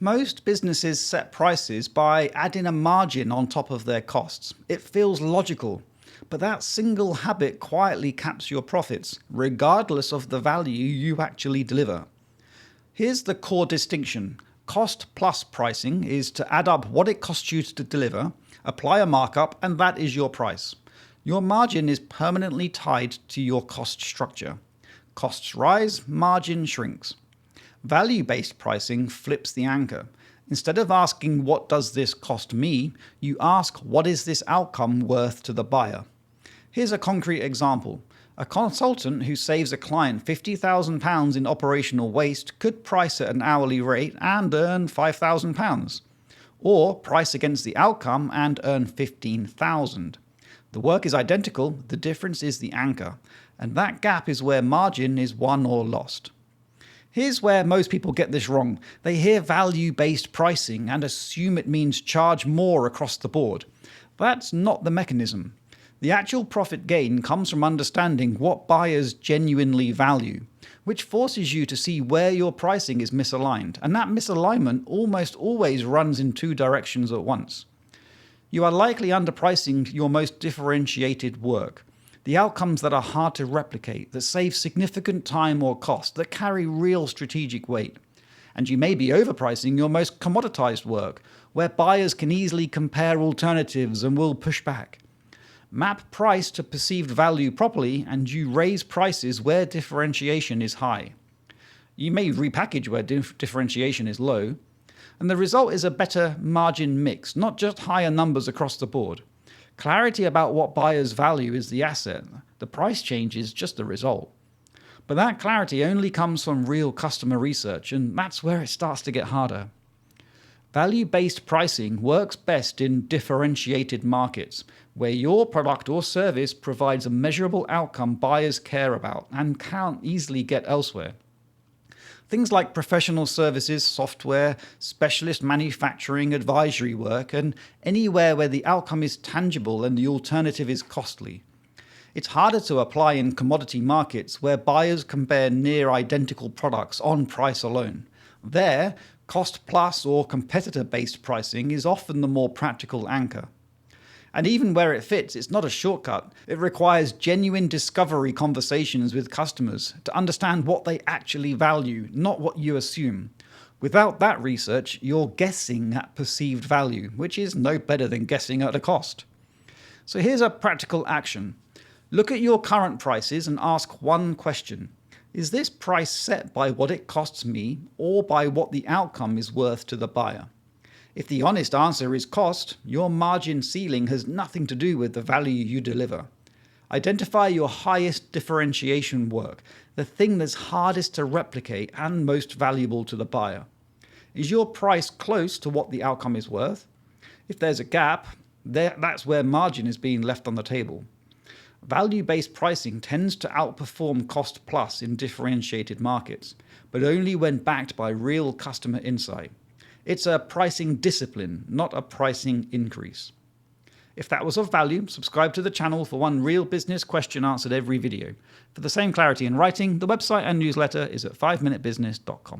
Most businesses set prices by adding a margin on top of their costs. It feels logical, but that single habit quietly caps your profits, regardless of the value you actually deliver. Here's the core distinction. Cost plus pricing is to add up what it costs you to deliver, apply a markup, and that is your price. Your margin is permanently tied to your cost structure. Costs rise, margin shrinks. Value-based pricing flips the anchor. Instead of asking, what does this cost me, you ask, what is this outcome worth to the buyer? Here's a concrete example. A consultant who saves a client £50,000 in operational waste could price at an hourly rate and earn £5,000. Or price against the outcome and earn £15,000. The work is identical, the difference is the anchor. And that gap is where margin is won or lost. Here's where most people get this wrong. They hear value-based pricing and assume it means charge more across the board. That's not the mechanism. The actual profit gain comes from understanding what buyers genuinely value, which forces you to see where your pricing is misaligned, and that misalignment almost always runs in two directions at once. You are likely underpricing your most differentiated work. The outcomes that are hard to replicate, that save significant time or cost, that carry real strategic weight. And you may be overpricing your most commoditized work, where buyers can easily compare alternatives and will push back. Map price to perceived value properly, and you raise prices where differentiation is high. You may repackage where differentiation is low, and the result is a better margin mix, not just higher numbers across the board. Clarity about what buyers value is the asset. The price change is just the result. But that clarity only comes from real customer research, and that's where it starts to get harder. Value-based pricing works best in differentiated markets, where your product or service provides a measurable outcome buyers care about and can't easily get elsewhere. Things like professional services, software, specialist manufacturing, advisory work, and anywhere where the outcome is tangible and the alternative is costly. It's harder to apply in commodity markets where buyers compare near identical products on price alone. There, cost plus or competitor-based pricing is often the more practical anchor. And even where it fits, it's not a shortcut. It requires genuine discovery conversations with customers to understand what they actually value, not what you assume. Without that research, you're guessing at perceived value, which is no better than guessing at a cost. So here's a practical action. Look at your current prices and ask one question. Is this price set by what it costs me or by what the outcome is worth to the buyer? If the honest answer is cost, your margin ceiling has nothing to do with the value you deliver. Identify your highest differentiation work, the thing that's hardest to replicate and most valuable to the buyer. Is your price close to what the outcome is worth? If there's a gap, that's where margin is being left on the table. Value-based pricing tends to outperform cost plus in differentiated markets, but only when backed by real customer insight. It's a pricing discipline, not a pricing increase. If that was of value, subscribe to the channel for one real business question answered every video. For the same clarity in writing, the website and newsletter is at 5minutebusiness.com.